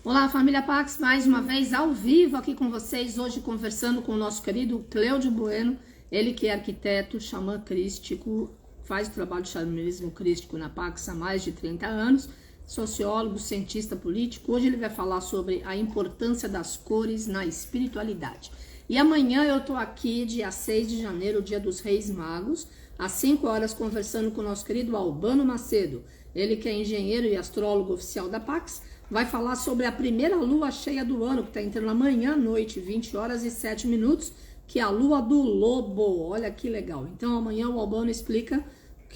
Olá, família Pax, mais uma vez ao vivo aqui com vocês, hoje conversando com o nosso querido Cleudio Bueno, ele que é arquiteto, xamã crístico, faz o trabalho de xamanismo crístico na Pax há mais de 30 anos, sociólogo, cientista político. Hoje ele vai falar sobre a importância das cores na espiritualidade. E amanhã eu tô aqui, dia 6 de janeiro, dia dos Reis Magos, às 5 horas, conversando com o nosso querido Albano Macedo, ele que é engenheiro e astrólogo oficial da Pax, vai falar sobre a primeira lua cheia do ano, que está entrando amanhã à noite, 20 horas e 7 minutos, que é a lua do lobo. Olha que legal. Então amanhã o Albano explica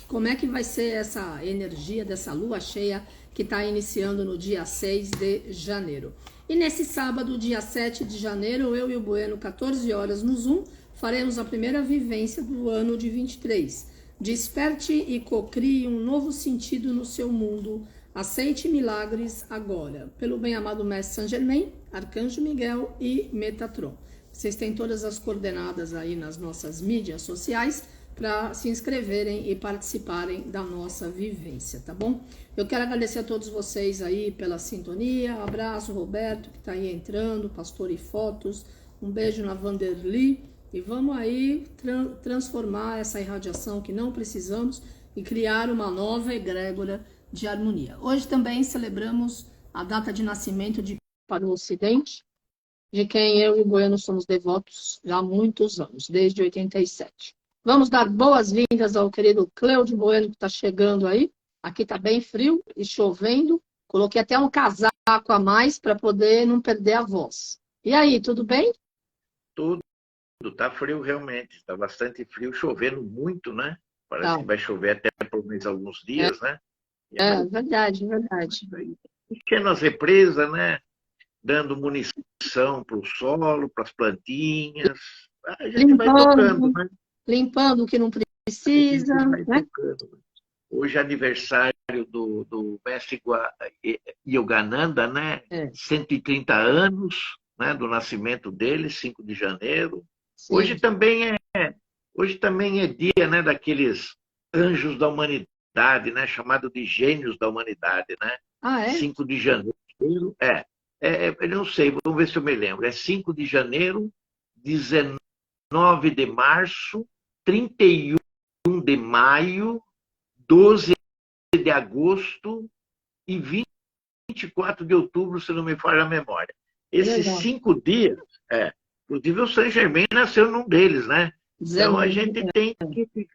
como é que vai ser essa energia dessa lua cheia que está iniciando no dia 6 de janeiro. E nesse sábado, dia 7 de janeiro, eu e o Bueno, 14 horas no Zoom, faremos a primeira vivência do ano de 23. Desperte e cocrie um novo sentido no seu mundo. Aceite milagres agora. Pelo bem-amado Mestre Saint Germain, Arcanjo Miguel e Metatron. Vocês têm todas as coordenadas aí nas nossas mídias sociais para se inscreverem e participarem da nossa vivência, tá bom? Eu quero agradecer a todos vocês aí pela sintonia. Abraço, Roberto, que está aí entrando, Pastor e Fotos. Um beijo na Vanderly. E vamos aí transformar essa irradiação que não precisamos e criar uma nova egrégora de harmonia. Hoje também celebramos a data de nascimento de para o Ocidente, de quem eu e o Bueno somos devotos já há muitos anos, desde 87. Vamos dar boas-vindas ao querido Cleudio Bueno, que está chegando aí. Aqui está bem frio e chovendo. Coloquei até um casaco a mais para poder não perder a voz. E aí, tudo bem? Tudo, tá frio realmente, está bastante frio, chovendo muito, né? Parece Tá. que vai chover até por mais alguns dias, né? Verdade, verdade. Enchendo as represas, né? Dando munição para o solo, para as plantinhas. A gente vai tocando, né? Limpando o que não precisa, Vai né? tocando. Hoje é aniversário do mestre Yogananda, né? 130 anos, né? Do nascimento dele, 5 de janeiro. Sim. Hoje também é dia, né, daqueles anjos da humanidade, né, chamado de gênios da humanidade, né? Ah, é? 5 de janeiro, eu não sei, vamos ver se eu me lembro. É 5 de janeiro, 19 de março, 31 de maio, 12 de agosto e 24 de outubro, se não me falha a memória. Esses 5 dias, inclusive o Saint Germain nasceu num deles, né? Então a gente tem que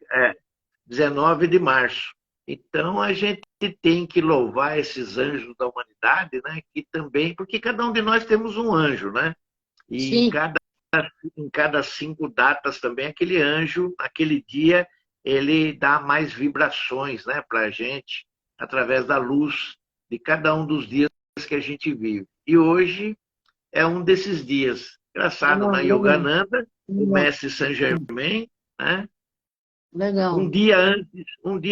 19 de março. Então a gente tem que louvar esses anjos da humanidade, né? Que também, porque cada um de nós temos um anjo, né? E em cada 5 datas também, aquele anjo, naquele dia, ele dá mais vibrações, né, para a gente, através da luz de cada um dos dias que a gente vive. E hoje é um desses dias. Engraçado, né? Yogananda, o mestre Saint Germain, né? Legal. Um dia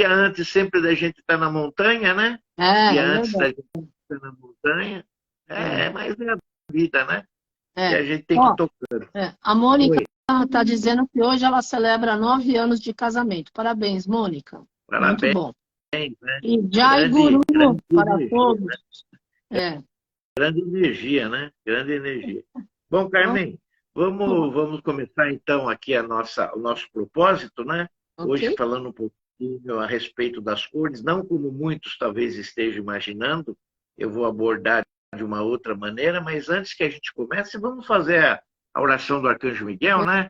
antes sempre da gente estar na montanha, né? Um dia antes da gente estar na montanha. Mas é a vida, né? E a gente tem que ir tocando. A Mônica está dizendo que hoje ela celebra 9 anos de casamento. Parabéns, Mônica. Parabéns, muito bom. Né? E Jai Guru para energia, todos. Né? Grande energia, né? Grande energia. Bom, Carmen, vamos começar então aqui o nosso propósito, né? Hoje falando um pouquinho a respeito das cores, não como muitos talvez estejam imaginando, eu vou abordar de uma outra maneira, mas antes que a gente comece, vamos fazer a oração do Arcanjo Miguel, né?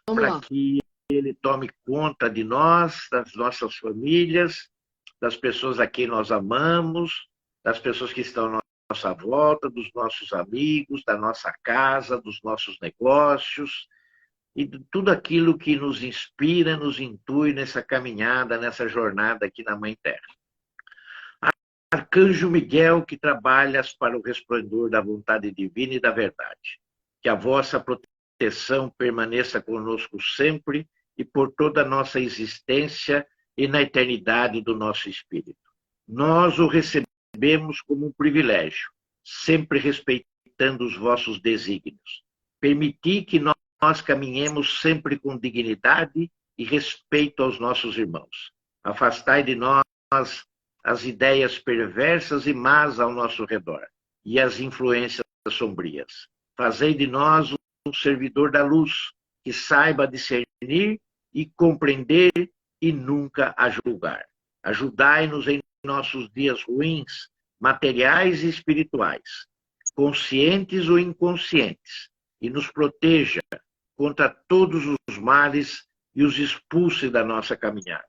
Para que ele tome conta de nós, das nossas famílias, das pessoas a quem nós amamos, das pessoas que estão à nossa volta, dos nossos amigos, da nossa casa, dos nossos negócios, e de tudo aquilo que nos inspira, nos intui nessa caminhada, nessa jornada aqui na Mãe Terra. Arcanjo Miguel, que trabalhas para o resplendor da vontade divina e da verdade. Que a vossa proteção permaneça conosco sempre e por toda a nossa existência e na eternidade do nosso espírito. Nós o recebemos como um privilégio, sempre respeitando os vossos desígnios. Permiti que nós caminhemos sempre com dignidade e respeito aos nossos irmãos. Afastai de nós as ideias perversas e más ao nosso redor e as influências sombrias. Fazei de nós um servidor da luz, que saiba discernir e compreender e nunca a julgar. Ajudai-nos em nossos dias ruins, materiais e espirituais, conscientes ou inconscientes, e nos proteja contra todos os males e os expulse da nossa caminhada.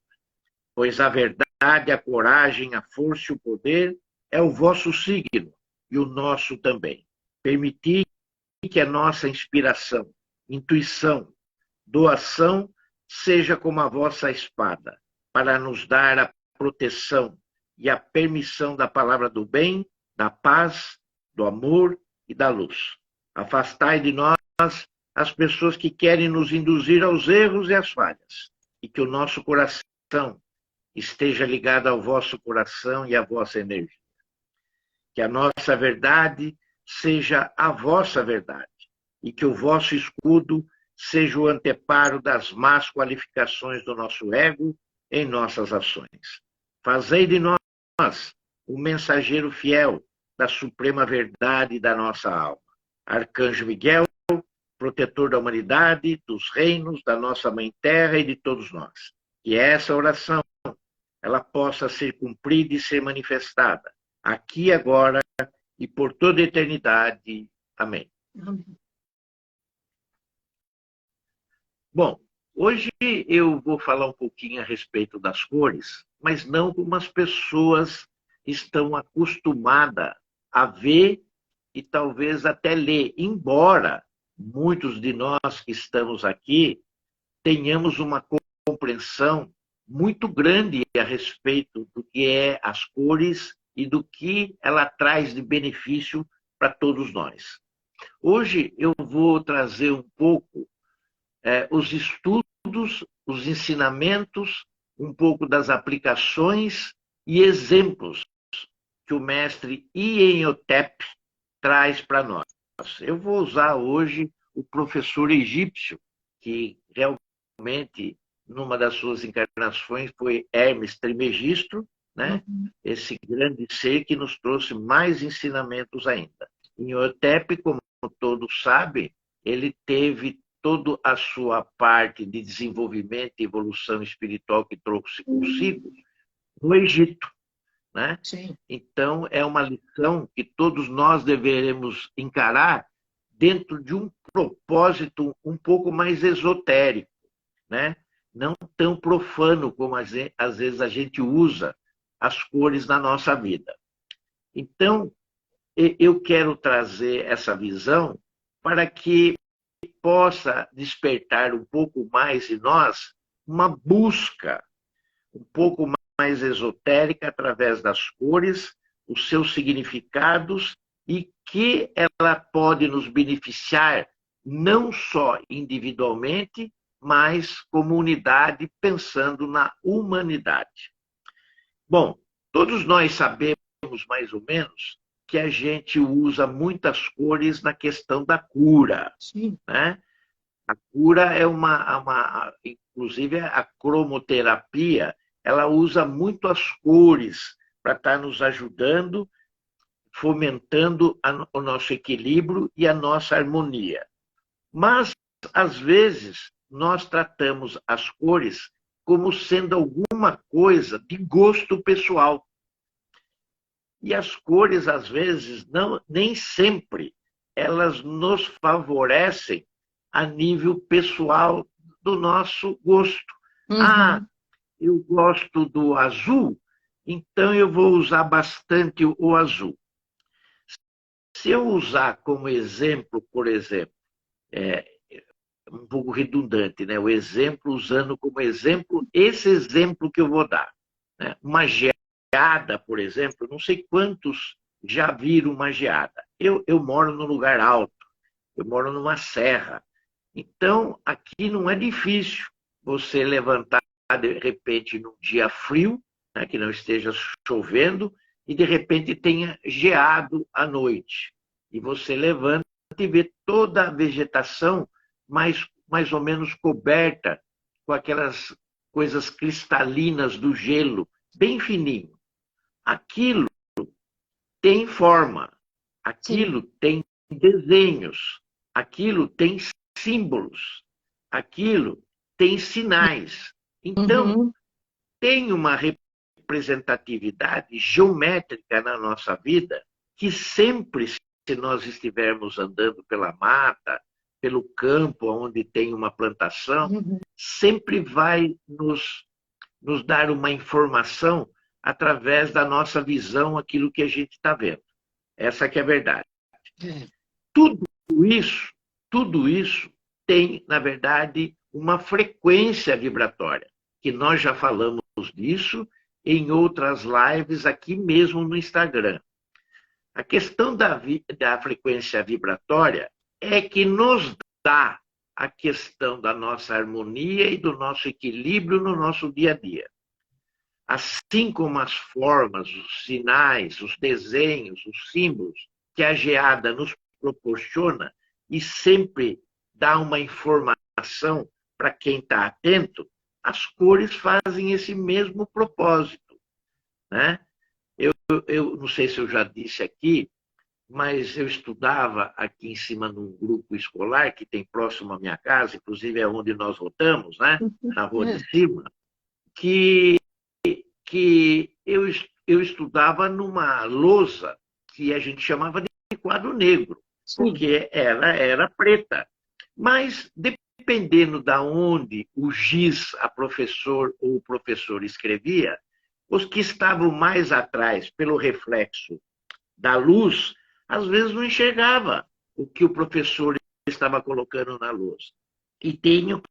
Pois a verdade, a coragem, a força e o poder é o vosso signo e o nosso também. Permiti que a nossa inspiração, intuição, doação seja como a vossa espada, para nos dar a proteção e a permissão da palavra do bem, da paz, do amor e da luz. Afastai de nós as pessoas que querem nos induzir aos erros e às falhas, e que o nosso coração esteja ligado ao vosso coração e à vossa energia. Que a nossa verdade seja a vossa verdade, e que o vosso escudo seja o anteparo das más qualificações do nosso ego em nossas ações. Fazei de nós o mensageiro fiel da suprema verdade da nossa alma. Arcanjo Miguel, protetor da humanidade, dos reinos, da nossa Mãe Terra e de todos nós. Que essa oração ela possa ser cumprida e ser manifestada, aqui e agora e por toda a eternidade. Amém. Amém. Bom, hoje eu vou falar um pouquinho a respeito das cores, mas não como as pessoas estão acostumadas a ver e talvez até ler, embora muitos de nós que estamos aqui tenhamos uma compreensão muito grande a respeito do que é as cores e do que ela traz de benefício para todos nós. Hoje eu vou trazer um pouco os estudos, os ensinamentos, um pouco das aplicações e exemplos que o mestre Imhotep traz para nós. Eu vou usar hoje o professor egípcio, que realmente, numa das suas encarnações, foi Hermes Trismegisto, né? Esse grande ser que nos trouxe mais ensinamentos ainda. Imhotep, como todos sabem, ele teve toda a sua parte de desenvolvimento e evolução espiritual que trouxe consigo no Egito, né? Sim. Então, é uma lição que todos nós deveremos encarar dentro de um propósito um pouco mais esotérico, né? Não tão profano como às vezes a gente usa as cores na nossa vida. Então, eu quero trazer essa visão para que possa despertar um pouco mais em nós uma busca um pouco mais esotérica através das cores, os seus significados e que ela pode nos beneficiar não só individualmente, mas como unidade, pensando na humanidade. Bom, todos nós sabemos mais ou menos que a gente usa muitas cores na questão da cura. Sim. Né? A cura é inclusive a cromoterapia, ela usa muito as cores para estar nos ajudando, fomentando o nosso equilíbrio e a nossa harmonia. Mas, às vezes, nós tratamos as cores como sendo alguma coisa de gosto pessoal. E as cores, às vezes, nem sempre elas nos favorecem a nível pessoal do nosso gosto. Uhum. Eu gosto do azul, então eu vou usar bastante o azul. Se eu usar como exemplo, por exemplo, um pouco redundante, né? O exemplo, usando como exemplo esse exemplo que eu vou dar. Né? Uma geada, por exemplo, não sei quantos já viram uma geada. Eu moro num lugar alto, eu moro numa serra. Então, aqui não é difícil você levantar, de repente, num dia frio, né, que não esteja chovendo, e de repente tenha geado à noite. E você levanta e vê toda a vegetação mais ou menos coberta com aquelas coisas cristalinas do gelo, bem fininho. Aquilo tem forma, Sim. aquilo tem desenhos, aquilo tem símbolos, aquilo tem sinais. Então, Uhum. tem uma representatividade geométrica na nossa vida que sempre, se nós estivermos andando pela mata, pelo campo onde tem uma plantação, Uhum. sempre vai nos dar uma informação através da nossa visão, aquilo que a gente está vendo. Essa que é a verdade. É. Tudo isso, tudo isso tem, na verdade, uma frequência vibratória, que nós já falamos disso em outras lives aqui mesmo no Instagram. A questão da frequência vibratória é que nos dá a questão da nossa harmonia e do nosso equilíbrio no nosso dia a dia. Assim como as formas, os sinais, os desenhos, os símbolos que a geada nos proporciona e sempre dá uma informação para quem está atento, as cores fazem esse mesmo propósito. Né? Eu não sei se eu já disse aqui, mas eu estudava aqui em cima num grupo escolar que tem próximo à minha casa, inclusive é onde nós votamos, né? Na rua de É. cima, que eu estudava numa lousa que a gente chamava de quadro negro, Sim. porque ela era preta. Mas, dependendo da onde o giz, a professor ou o professor escrevia, os que estavam mais atrás, pelo reflexo da luz, às vezes não enxergava o que o professor estava colocando na luz. E tinham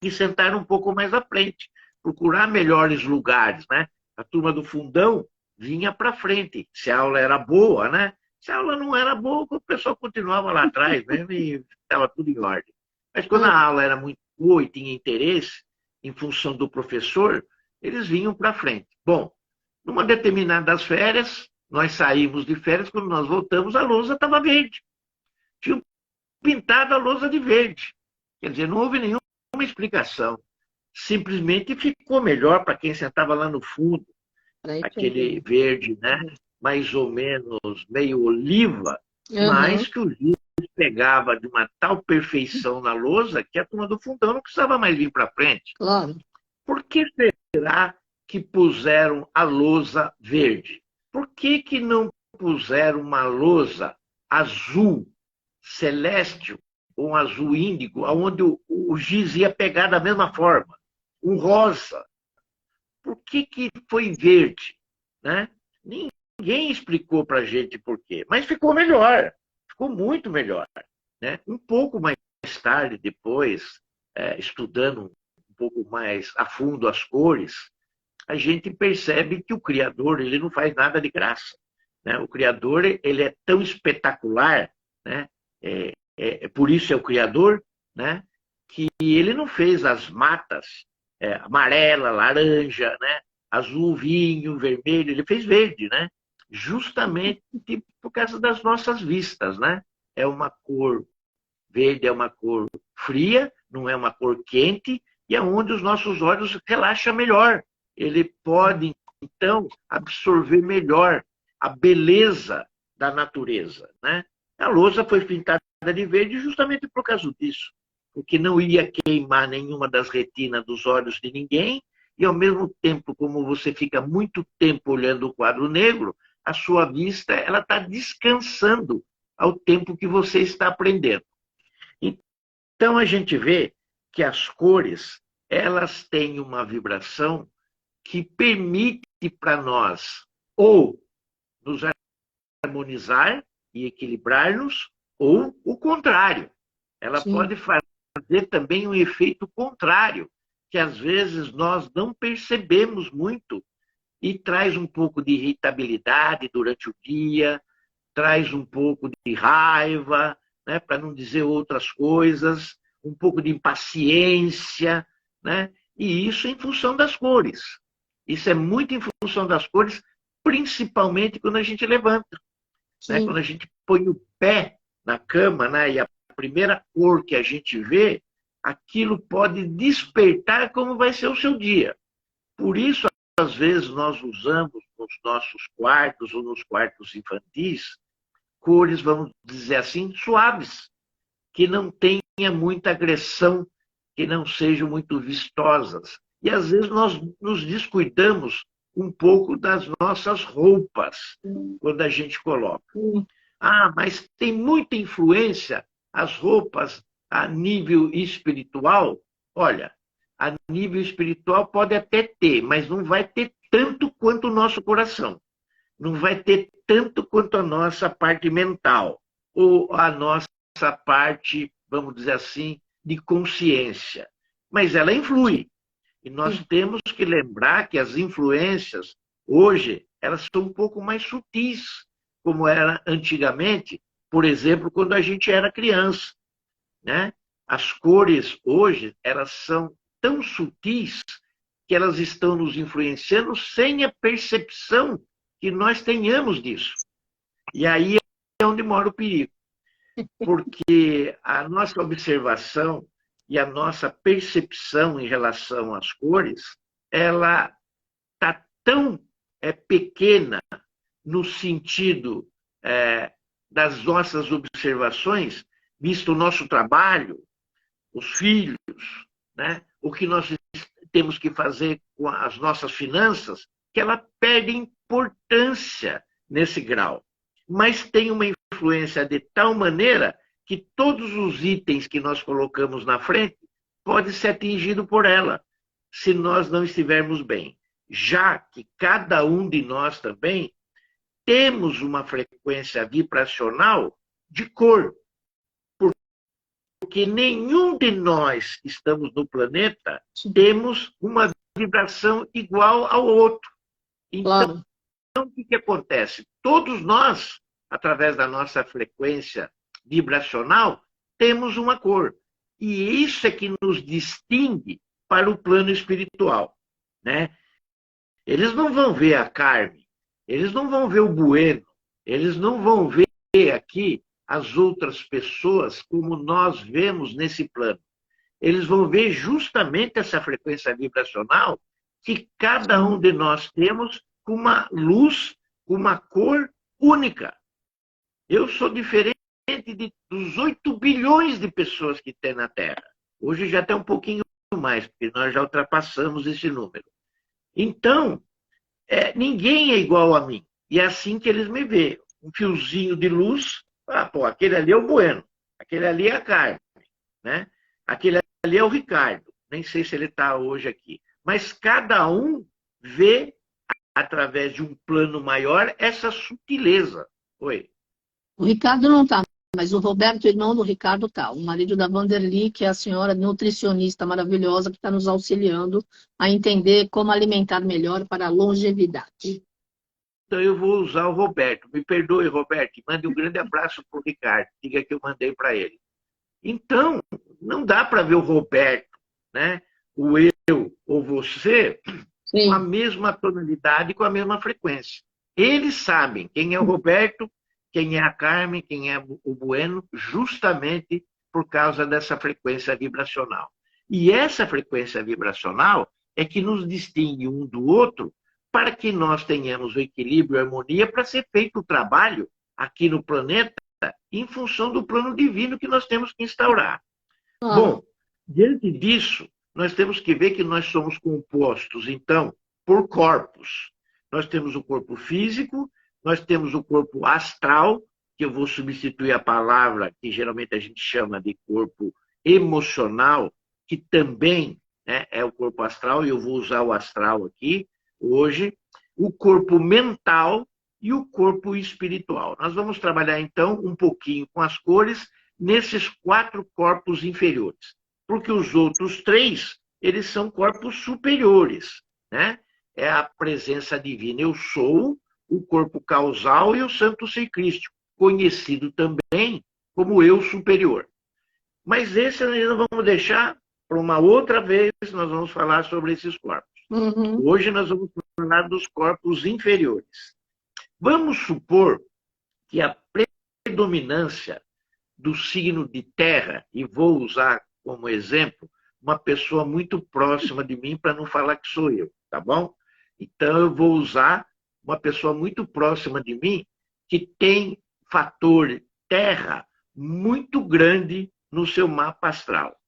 que sentar um pouco mais à frente, procurar melhores lugares, né? A turma do fundão vinha para frente, se a aula era boa, né? Se a aula não era boa, o pessoal continuava lá atrás mesmo e estava tudo em ordem. Mas quando É. a aula era muito boa e tinha interesse, em função do professor, eles vinham para frente. Bom, numa determinadas férias, nós saímos de férias, quando nós voltamos, a lousa estava verde. Tinham pintado a lousa de verde. Quer dizer, não houve nenhuma explicação. Simplesmente ficou melhor para quem sentava lá no fundo, Para aquele entender. verde, né? Mais ou menos meio oliva, Uhum. mas que o giz pegava de uma tal perfeição na lousa que a turma do fundão não precisava mais vir para frente. Claro. Por que será que puseram a lousa verde? Por que não puseram uma lousa azul, celeste, ou um azul índigo, onde o giz ia pegar da mesma forma? Um rosa. Por que foi verde? Né? Ninguém explicou para a gente por quê, mas ficou melhor, ficou muito melhor. Né? Um pouco mais tarde, depois, estudando um pouco mais a fundo as cores, a gente percebe que o Criador ele não faz nada de graça. Né? O Criador ele é tão espetacular, né? Por isso é o Criador, né? Que ele não fez as matas amarela, laranja, né? Azul, vinho, vermelho, ele fez verde, né? Justamente por causa das nossas vistas, né? É uma cor verde, é uma cor fria, não é uma cor quente, e é onde os nossos olhos relaxam melhor. Ele pode, então, absorver melhor a beleza da natureza, né? A lousa foi pintada de verde justamente por causa disso, porque não ia queimar nenhuma das retinas dos olhos de ninguém, e ao mesmo tempo, como você fica muito tempo olhando o quadro negro, a sua vista ela está descansando ao tempo que você está aprendendo. Então a gente vê que as cores elas têm uma vibração que permite para nós ou nos harmonizar e equilibrar-nos, ou o contrário. Ela Sim. pode fazer também um efeito contrário, que às vezes nós não percebemos muito e traz um pouco de irritabilidade durante o dia, traz um pouco de raiva, né, para não dizer outras coisas, um pouco de impaciência, né? E isso em função das cores. Isso é muito em função das cores, principalmente quando a gente levanta. Né? Sim. Quando a gente põe o pé na cama, né? E a primeira cor que a gente vê, aquilo pode despertar como vai ser o seu dia. Por isso, às vezes, nós usamos nos nossos quartos ou nos quartos infantis cores, vamos dizer assim, suaves, que não tenha muita agressão, que não sejam muito vistosas. E às vezes nós nos descuidamos um pouco das nossas roupas quando a gente coloca. Ah, mas tem muita influência as roupas a nível espiritual. Olha, a nível espiritual pode até ter, mas não vai ter tanto quanto o nosso coração. Não vai ter tanto quanto a nossa parte mental, ou a nossa parte, vamos dizer assim, de consciência. Mas ela influi. E nós temos que lembrar que as influências, hoje, elas são um pouco mais sutis, como era antigamente, por exemplo, quando a gente era criança, né? As cores hoje, elas são tão sutis que elas estão nos influenciando sem a percepção que nós tenhamos disso. E aí é onde mora o perigo. Porque a nossa observação e a nossa percepção em relação às cores, ela está tão pequena no sentido das nossas observações, visto o nosso trabalho, os filhos, né? O que nós temos que fazer com as nossas finanças, que ela perde importância nesse grau. Mas tem uma influência de tal maneira que todos os itens que nós colocamos na frente podem ser atingidos por ela, se nós não estivermos bem. Já que cada um de nós também temos uma frequência vibracional de cor. Porque nenhum de nós que estamos no planeta temos uma vibração igual ao outro. Então, o que acontece? Todos nós, através da nossa frequência vibracional, temos uma cor. E isso é que nos distingue para o plano espiritual, né? Eles não vão ver a Carmen, eles não vão ver o Bueno, eles não vão ver aqui as outras pessoas como nós vemos nesse plano. Eles vão ver justamente essa frequência vibracional que cada um de nós temos com uma luz, com uma cor única. Eu sou diferente dos 8 bilhões de pessoas que tem na Terra. Hoje já tem um pouquinho mais, porque nós já ultrapassamos esse número. Então, ninguém é igual a mim. E é assim que eles me veem. Um fiozinho de luz, aquele ali é o Bueno, aquele ali é a Carmen, né? Aquele ali é o Ricardo. Nem sei se ele está hoje aqui. Mas cada um vê, através de um plano maior, essa sutileza. Oi. O Ricardo não está, mas o Roberto, irmão do Ricardo, está. O marido da Vanderly, que é a senhora nutricionista maravilhosa, que está nos auxiliando a entender como alimentar melhor para a longevidade. Então eu vou usar o Roberto. Me perdoe, Roberto. Mande um grande abraço para o Ricardo. Diga que eu mandei para ele. Então, não dá para ver o Roberto, né? O eu ou você, Sim, com a mesma tonalidade, com a mesma frequência. Eles sabem quem é o Roberto, quem é a Carmen, quem é o Bueno, justamente por causa dessa frequência vibracional. E essa frequência vibracional é que nos distingue um do outro para que nós tenhamos o equilíbrio e a harmonia para ser feito o trabalho aqui no planeta em função do plano divino que nós temos que instaurar. Bom, diante disso, nós temos que ver que nós somos compostos, então, por corpos. Nós temos o corpo físico, nós temos o corpo astral, que eu vou substituir a palavra que geralmente a gente chama de corpo emocional, que também, né, é o corpo astral, e eu vou usar o astral aqui hoje, o corpo mental e o corpo espiritual. Nós vamos trabalhar, então, um pouquinho com as cores nesses 4 corpos inferiores, porque os outros 3, eles são corpos superiores, né? É a presença divina. Eu sou o corpo causal e o santo ser crístico, conhecido também como eu superior. Mas esse nós vamos deixar para uma outra vez, nós vamos falar sobre esses corpos. Hoje nós vamos falar dos corpos inferiores. Vamos supor que a predominância do signo de terra, e vou usar como exemplo uma pessoa muito próxima de mim para não falar que sou eu, tá bom? Então eu vou usar uma pessoa muito próxima de mim que tem fator terra muito grande no seu mapa astral.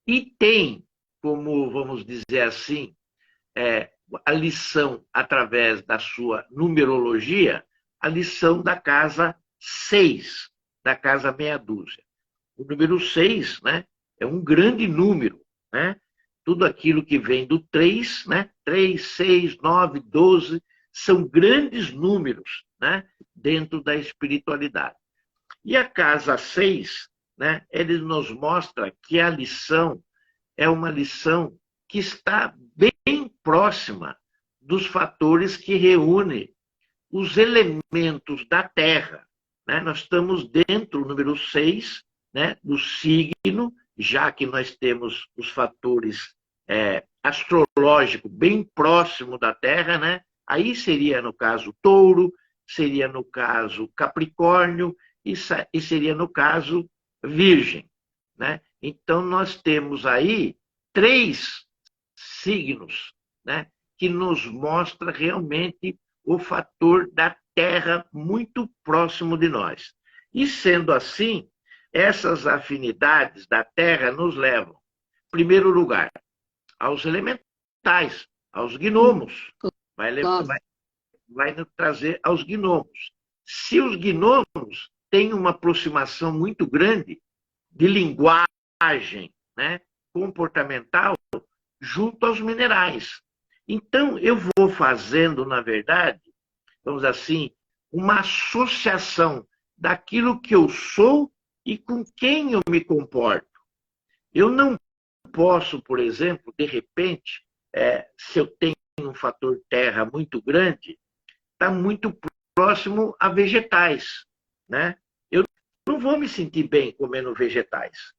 E tem, como vamos dizer assim, a lição através da sua numerologia, a lição da casa 6, da casa meia dúzia. O número 6, né, é um grande número, né? Tudo aquilo que vem do 3, né? 3, 6, 9, 12, são grandes números, né? Dentro da espiritualidade. E a casa 6, né? Ele nos mostra que a lição é uma lição que está bem próxima dos fatores que reúnem os elementos da Terra, né? Nós estamos dentro do número 6, né? Do signo, já que nós temos os fatores astrológicos bem próximo da Terra, né? Aí seria, no caso, Touro, seria, no caso, Capricórnio e seria, no caso, Virgem, né? Então, nós temos aí 3 signos, né? Que nos mostra realmente o fator da Terra muito próximo de nós. E, sendo assim, essas afinidades da Terra nos levam, em primeiro lugar, aos elementais, aos gnomos. Vai nos trazer aos gnomos. Se os gnomos têm uma aproximação muito grande de linguagem, né, comportamental, junto aos minerais. Então, eu vou fazendo, na verdade, vamos assim, uma associação daquilo que eu sou e com quem eu me comporto. Eu não posso, por exemplo, de repente, se eu tenho um fator terra muito grande, estar muito próximo a vegetais, né? Eu não vou me sentir bem comendo vegetais.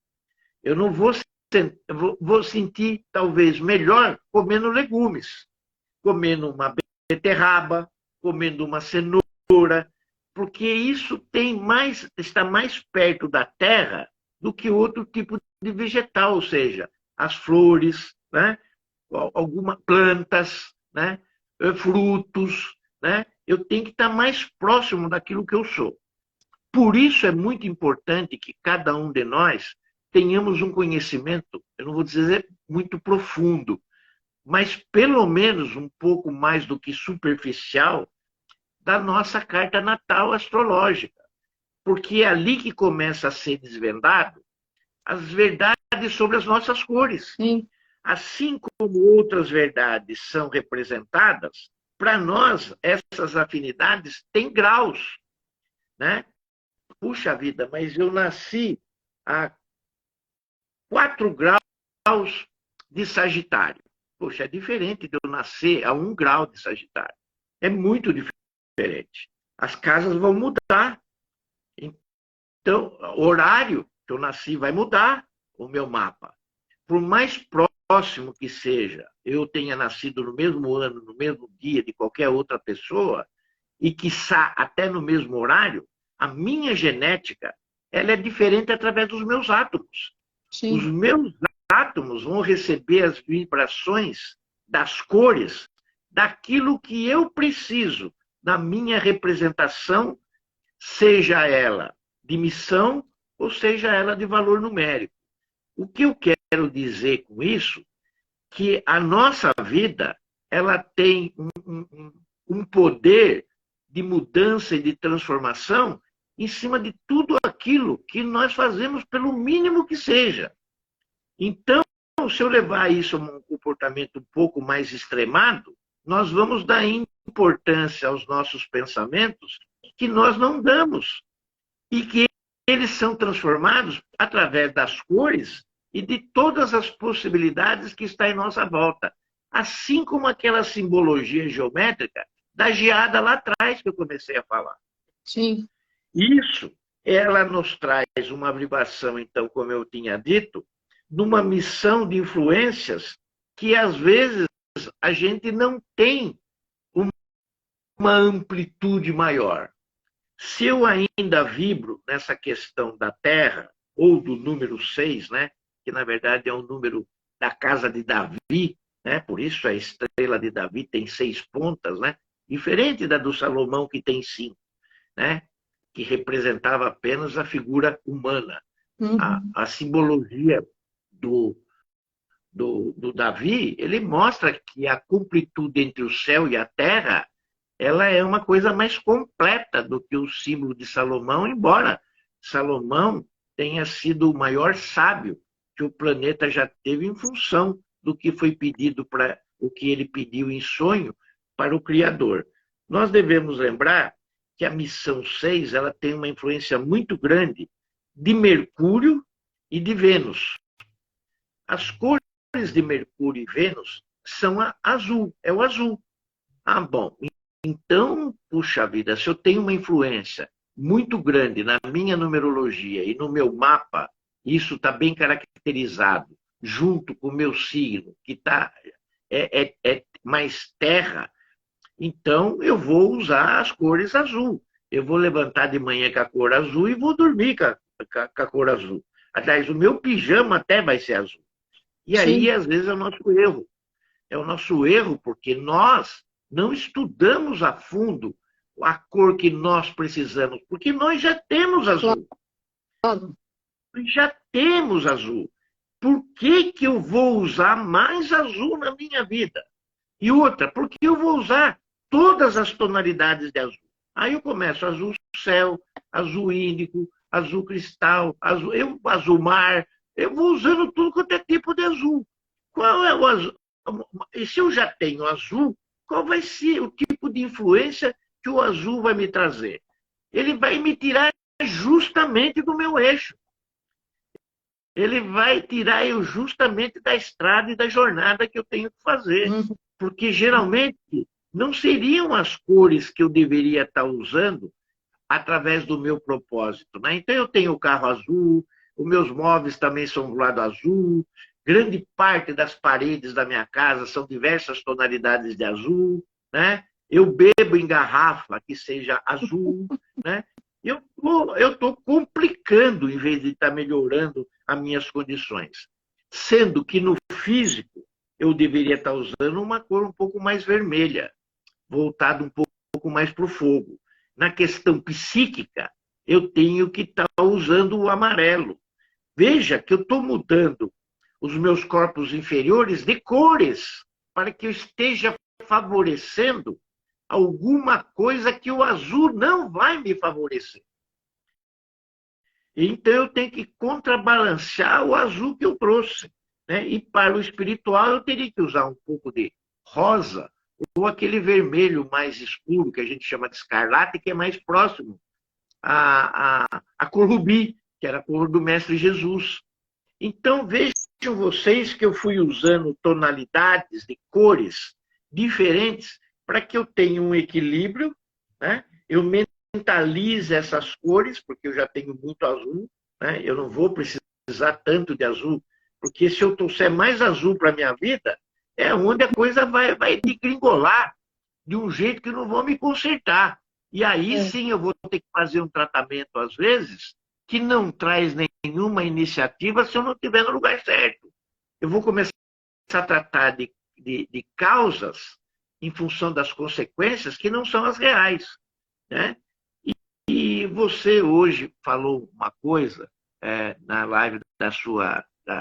Eu não vou sentir, talvez, melhor comendo legumes, comendo uma beterraba, comendo uma cenoura, porque isso está mais perto da terra do que outro tipo de vegetal, ou seja, as flores, né? Algumas plantas, né? Frutos, né? Eu tenho que estar mais próximo daquilo que eu sou. Por isso é muito importante que cada um de nós tenhamos um conhecimento, eu não vou dizer muito profundo, mas pelo menos um pouco mais do que superficial, da nossa carta natal astrológica. Porque é ali que começa a ser desvendado as verdades sobre as nossas cores. Sim. Assim como outras verdades são representadas, para nós, essas afinidades têm graus, né? Puxa vida, mas eu nasci a 4 graus de Sagitário. Poxa, é diferente de eu nascer a 1 grau de Sagitário. É muito diferente. As casas vão mudar. Então, o horário que eu nasci vai mudar o meu mapa. Por mais próximo que seja, eu tenha nascido no mesmo ano, no mesmo dia de qualquer outra pessoa, e quiçá até no mesmo horário, a minha genética ela é diferente através dos meus átomos. Sim. Os meus átomos vão receber as vibrações das cores daquilo que eu preciso na minha representação, seja ela de missão ou seja ela de valor numérico. O que eu quero dizer com isso? Que a nossa vida ela tem um poder de mudança e de transformação em cima de tudo aquilo que nós fazemos, pelo mínimo que seja. Então, se eu levar isso a um comportamento um pouco mais extremado, nós vamos dar importância aos nossos pensamentos que nós não damos. E que eles são transformados através das cores e de todas as possibilidades que estão em nossa volta. Assim como aquela simbologia geométrica da geada lá atrás que eu comecei a falar. Sim. Isso, ela nos traz uma vibração, então, como eu tinha dito, numa missão de influências que, às vezes, a gente não tem uma amplitude maior. Se eu ainda vibro nessa questão da Terra, ou do número 6, né, que, na verdade, é um número da casa de Davi, né, por isso a estrela de Davi tem 6 pontas, né, diferente da do Salomão, que tem 5, né? que representava apenas a figura humana. Uhum. A simbologia do Davi, ele mostra que a completude entre o céu e a terra, ela é uma coisa mais completa do que o símbolo de Salomão, embora Salomão tenha sido o maior sábio que o planeta já teve em função do que foi pedido para o que ele pediu em sonho para o Criador. Nós devemos lembrar que a missão 6 ela tem uma influência muito grande de Mercúrio e de Vênus. As cores de Mercúrio e Vênus são azul, é o azul. Ah, bom, então, puxa vida, se eu tenho uma influência muito grande na minha numerologia e no meu mapa, isso está bem caracterizado, junto com o meu signo, que é mais terra, então eu vou usar as cores azul. Eu vou levantar de manhã com a cor azul e vou dormir com a cor azul. Aliás, o meu pijama até vai ser azul. E aí, Sim, às vezes, é o nosso erro. É o nosso erro porque nós não estudamos a fundo a cor que nós precisamos, porque nós já temos azul. claro. Nós já temos azul. Por que, que eu vou usar mais azul na minha vida? E outra, por que eu vou usar todas as tonalidades de azul? Aí eu começo azul céu, azul índico, azul cristal, azul mar. Eu vou usando tudo quanto é tipo de azul. Qual é o azul? E se eu já tenho azul, qual vai ser o tipo de influência que o azul vai me trazer? Ele vai me tirar justamente do meu eixo. Ele vai tirar eu justamente da estrada e da jornada que eu tenho que fazer. Uhum. Porque geralmente não seriam as cores que eu deveria estar usando através do meu propósito. Né? Então eu tenho o carro azul, os meus móveis também são do lado azul, grande parte das paredes da minha casa são diversas tonalidades de azul, né? Eu bebo em garrafa que seja azul, né? Eu estou complicando em vez de estar melhorando as minhas condições. Sendo que no físico eu deveria estar usando uma cor um pouco mais vermelha, voltado um pouco mais para o fogo. Na questão psíquica, eu tenho que estar usando o amarelo. Veja que eu estou mudando os meus corpos inferiores de cores, para que eu esteja favorecendo alguma coisa que o azul não vai me favorecer. Então eu tenho que contrabalancear o azul que eu trouxe. Né? E para o espiritual eu teria que usar um pouco de rosa ou aquele vermelho mais escuro, que a gente chama de escarlate, que é mais próximo à cor rubi, que era a cor do Mestre Jesus. Então, vejam vocês que eu fui usando tonalidades de cores diferentes para que eu tenha um equilíbrio, né? Eu mentalize essas cores, porque eu já tenho muito azul, né? Eu não vou precisar tanto de azul, porque se eu trouxer mais azul para a minha vida, é onde a coisa vai degringolar de um jeito que não vou me consertar. E aí sim eu vou ter que fazer um tratamento, às vezes, que não traz nenhuma iniciativa se eu não estiver no lugar certo. Eu vou começar a tratar de causas em função das consequências que não são as reais. Né? E você hoje falou uma coisa na live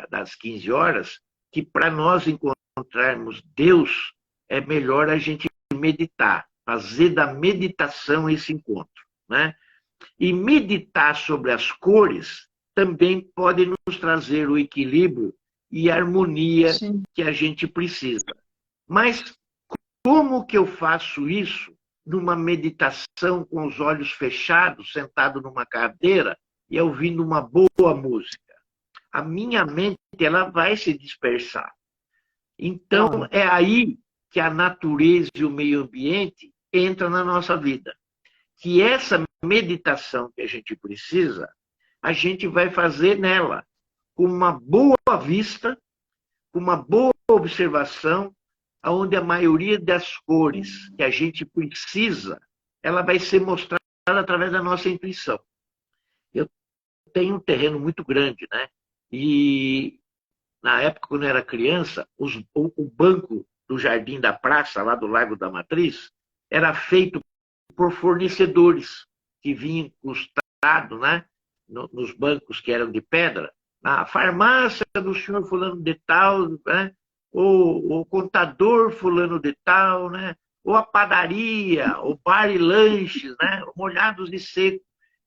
das 15 horas, que para nós encontrarmos Deus, é melhor a gente meditar, fazer da meditação esse encontro. Né? E meditar sobre as cores também pode nos trazer o equilíbrio e a harmonia Sim. que a gente precisa. Mas como que eu faço isso numa meditação com os olhos fechados, sentado numa cadeira e ouvindo uma boa música? A minha mente ela vai se dispersar. Então, é aí que a natureza e o meio ambiente entram na nossa vida. Que essa meditação que a gente precisa, a gente vai fazer nela com uma boa vista, com uma boa observação, onde a maioria das cores que a gente precisa, ela vai ser mostrada através da nossa intuição. Eu tenho um terreno muito grande, né? E na época, quando eu era criança, o banco do Jardim da Praça, lá do Largo da Matriz, era feito por fornecedores que vinha incrustado, né, nos bancos que eram de pedra, a farmácia do senhor fulano de tal, né, o contador fulano de tal, né, ou a padaria, o bar e lanches, né, molhados e secos.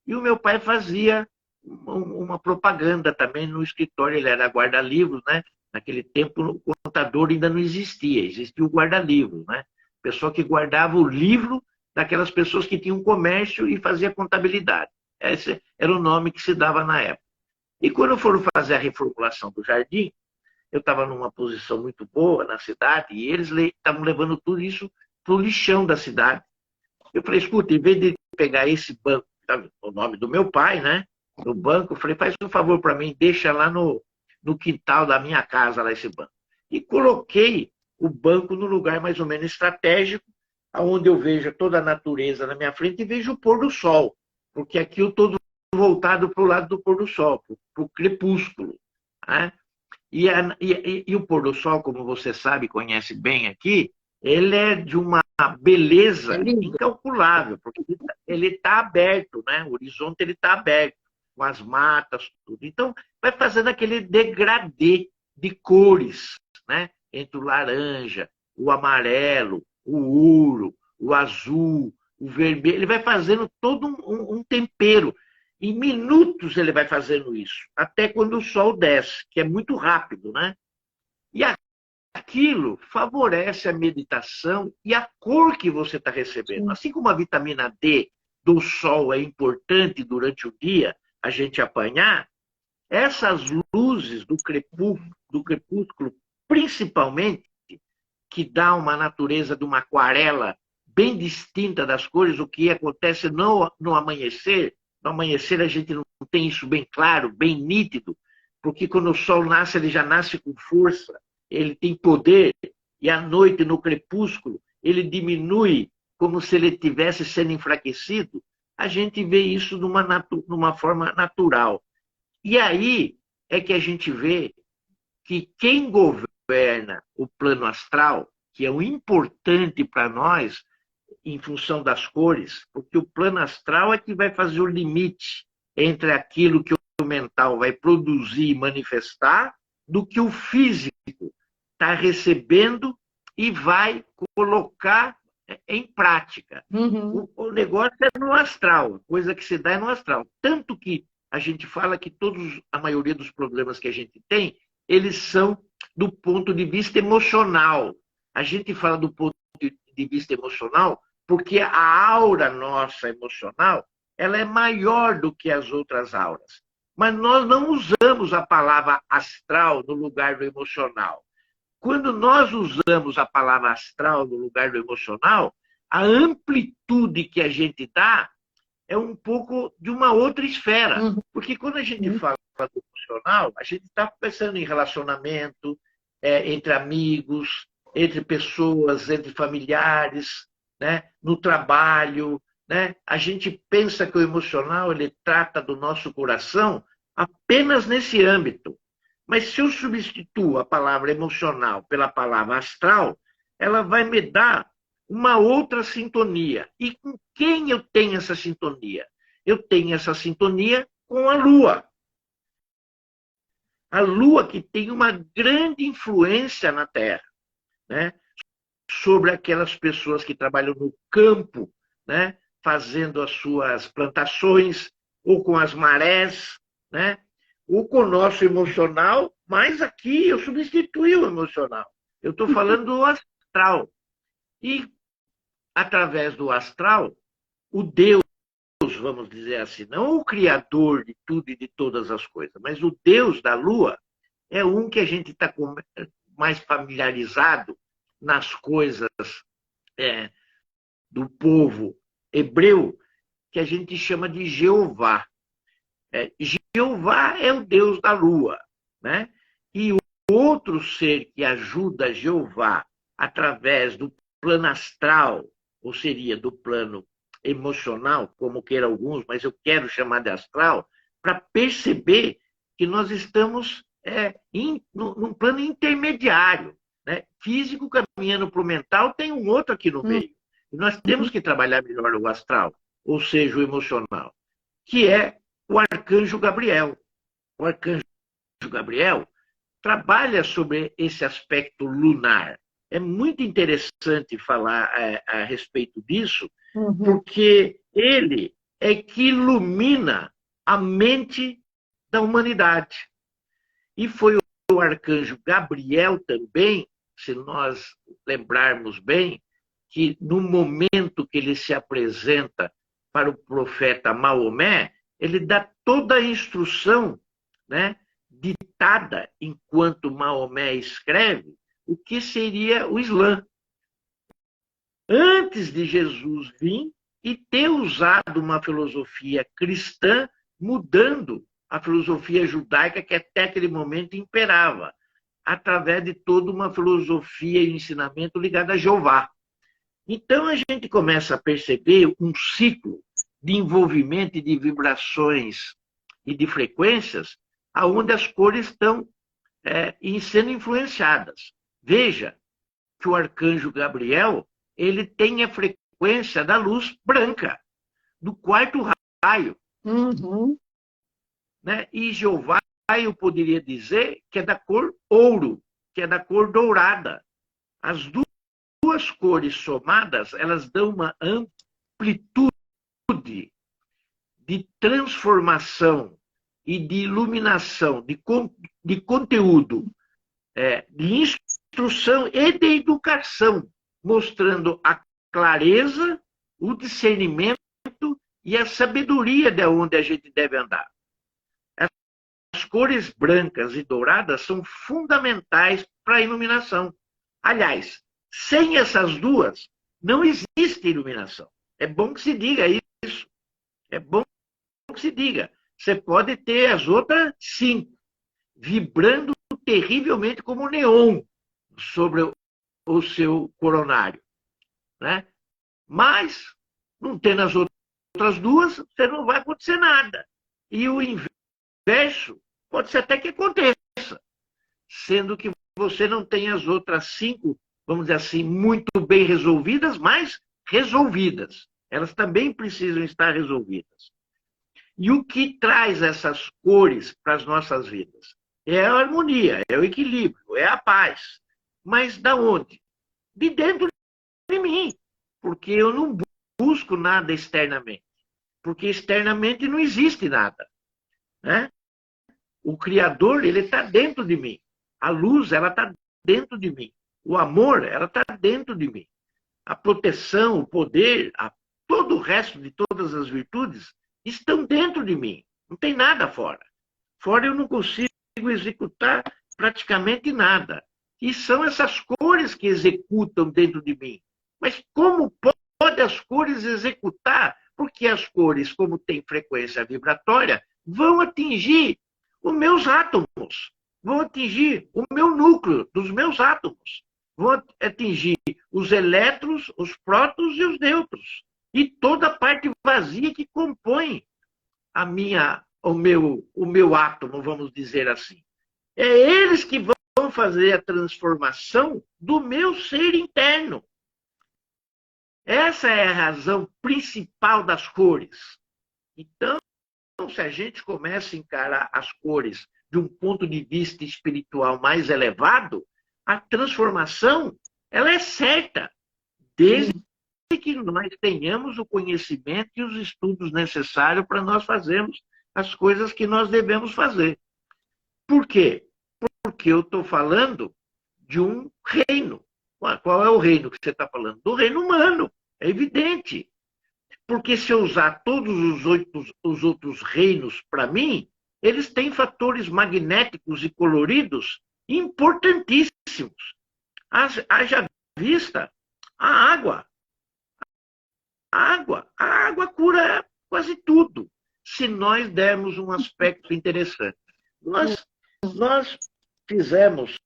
E o meu pai fazia uma propaganda também no escritório, ele era guarda-livros, né? Naquele tempo o contador ainda não existia, existia o guarda-livros, né? Pessoa que guardava o livro daquelas pessoas que tinham comércio e fazia contabilidade. Esse era o nome que se dava na época. E quando foram fazer a reformulação do jardim, eu estava numa posição muito boa na cidade e eles estavam levando tudo isso para o lixão da cidade. Eu falei, escuta, em vez de pegar esse banco, o nome do meu pai, né? No banco, eu falei, faz um favor para mim, deixa lá no quintal da minha casa, lá esse banco. E coloquei o banco no lugar mais ou menos estratégico, onde eu vejo toda a natureza na minha frente e vejo o pôr do sol, porque aqui eu estou voltado para o lado do pôr do sol, para o crepúsculo. Né? E o pôr do sol, como você sabe, conhece bem aqui, ele é de uma beleza incalculável, porque ele está aberto, né? O horizonte ele está aberto, com as matas, tudo. Então, vai fazendo aquele degradê de cores, né? Entre o laranja, o amarelo, o ouro, o azul, o vermelho. Ele vai fazendo todo um tempero. Em minutos ele vai fazendo isso, até quando o sol desce, que é muito rápido, né? E aquilo favorece a meditação e a cor que você está recebendo. Assim como a vitamina D do sol é importante durante o dia, a gente apanhar, essas luzes do crepúsculo, principalmente, que dá uma natureza de uma aquarela bem distinta das cores, o que acontece no amanhecer. No amanhecer a gente não tem isso bem claro, bem nítido, porque quando o sol nasce, ele já nasce com força, ele tem poder, e à noite, no crepúsculo, ele diminui como se ele estivesse sendo enfraquecido. A gente vê isso numa forma natural. E aí é que a gente vê que quem governa o plano astral, que é o importante para nós, em função das cores, porque o plano astral é que vai fazer o limite entre aquilo que o mental vai produzir e manifestar, do que o físico está recebendo e vai colocar em prática. Uhum. O negócio é no astral, a coisa que se dá é no astral. Tanto que a gente fala que a maioria dos problemas que a gente tem, eles são do ponto de vista emocional. A gente fala do ponto de vista emocional porque a aura nossa emocional, ela é maior do que as outras auras. Mas nós não usamos a palavra astral no lugar do emocional. Quando nós usamos a palavra astral no lugar do emocional, a amplitude que a gente dá é um pouco de uma outra esfera. Porque quando a gente fala do emocional, a gente está pensando em relacionamento entre amigos, entre pessoas, entre familiares, né? No trabalho. Né? A gente pensa que o emocional ele trata do nosso coração apenas nesse âmbito. Mas se eu substituo a palavra emocional pela palavra astral, ela vai me dar uma outra sintonia. E com quem eu tenho essa sintonia? Eu tenho essa sintonia com a Lua. A Lua que tem uma grande influência na Terra, né? Sobre aquelas pessoas que trabalham no campo, né? Fazendo as suas plantações, ou com as marés, né? Ou com o nosso emocional, mas aqui eu substituí o emocional. Eu estou falando do astral. E, através do astral, o Deus, vamos dizer assim, não o criador de tudo e de todas as coisas, mas o Deus da Lua é um que a gente está mais familiarizado nas coisas do povo hebreu, que a gente chama de Jeová. Jeová é o Deus da Lua, né? E o outro ser que ajuda Jeová através do plano astral, ou seria do plano emocional, como queiram alguns, mas eu quero chamar de astral, para perceber que nós estamos num plano intermediário, né? Físico caminhando para o mental, tem um outro aqui no meio. E nós temos que trabalhar melhor o astral. ou seja, o emocional, que é o arcanjo Gabriel. O arcanjo Gabriel trabalha sobre esse aspecto lunar. É muito interessante falar a respeito disso, porque ele é que ilumina a mente da humanidade. E foi o arcanjo Gabriel também, se nós lembrarmos bem, que no momento que ele se apresenta para o profeta Maomé, ele dá toda a instrução, né, ditada enquanto Maomé escreve o que seria o Islã. Antes de Jesus vir e ter usado uma filosofia cristã, mudando a filosofia judaica que até aquele momento imperava, através de toda uma filosofia e ensinamento ligado a Jeová. Então a gente começa a perceber um ciclo de envolvimento e de vibrações e de frequências aonde as cores estão sendo influenciadas. Veja que o arcanjo Gabriel ele tem a frequência da luz branca, do quarto raio. Né? E Jeová, eu poderia dizer que é da cor ouro, que é da cor dourada. As duas cores somadas, elas dão uma amplitude de transformação e de iluminação, de conteúdo, de instrução e de educação, mostrando a clareza, o discernimento e a sabedoria de onde a gente deve andar. As cores brancas e douradas são fundamentais para a iluminação. Aliás, sem essas duas, não existe iluminação. É bom que se diga isso. É bom que se diga. Você pode ter as outras 5, vibrando terrivelmente como neon sobre o seu coronário. Né? Mas, não tendo as outras duas, você não vai acontecer nada. E o inverso pode ser até que aconteça, sendo que você não tem as outras 5, vamos dizer assim, muito bem resolvidas, mas resolvidas. Elas também precisam estar resolvidas. E o que traz essas cores para as nossas vidas? É a harmonia, é o equilíbrio, é a paz. Mas da onde? De dentro de mim. Porque eu não busco nada externamente. Porque externamente não existe nada. Né? O Criador, ele está dentro de mim. A luz, ela está dentro de mim. O amor, ela está dentro de mim. A proteção, o poder, todo o resto de todas as virtudes estão dentro de mim. Não tem nada fora. Fora eu não consigo executar praticamente nada. E são essas cores que executam dentro de mim. Mas como pode as cores executar? Porque as cores, como têm frequência vibratória, vão atingir os meus átomos, vão atingir o meu núcleo dos meus átomos, vão atingir os elétrons, os prótons e os nêutrons. E toda a parte vazia que compõe o meu átomo, vamos dizer assim. É eles que vão fazer a transformação do meu ser interno. Essa é a razão principal das cores. Então, se a gente começa a encarar as cores de um ponto de vista espiritual mais elevado, a transformação ela é certa, desde que nós tenhamos o conhecimento e os estudos necessários para nós fazermos as coisas que nós devemos fazer. Por quê? Porque eu estou falando de um reino. Qual é o reino que você está falando? Do reino humano, é evidente. Porque se eu usar todos os outros reinos para mim, eles têm fatores magnéticos e coloridos importantíssimos. Haja vista a água. A água cura quase tudo, se nós dermos um aspecto interessante. Nós fizemos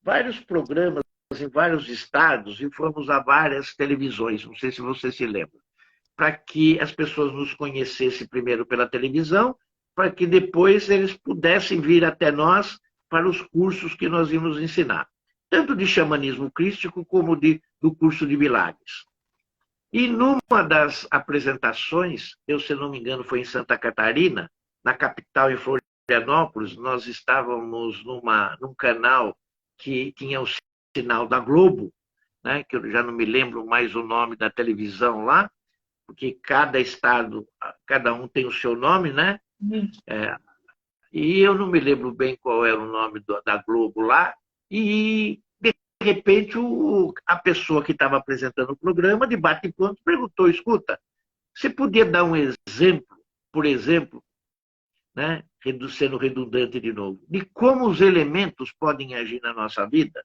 vários programas em vários estados e fomos a várias televisões, não sei se você se lembra, para que as pessoas nos conhecessem primeiro pela televisão, para que depois eles pudessem vir até nós para os cursos que nós íamos ensinar, tanto de xamanismo crístico como do curso de milagres. E numa das apresentações, eu, se não me engano, foi em Santa Catarina, na capital, em Florianópolis, nós estávamos num canal que tinha o sinal da Globo, né, que eu já não me lembro mais o nome da televisão lá, porque cada estado, cada um tem o seu nome, né? É, e eu não me lembro bem qual era o nome da Globo lá, e de repente a pessoa que estava apresentando o programa, de bate-pronto, perguntou, escuta, você podia dar um exemplo, por exemplo, né, sendo redundante de novo, de como os elementos podem agir na nossa vida?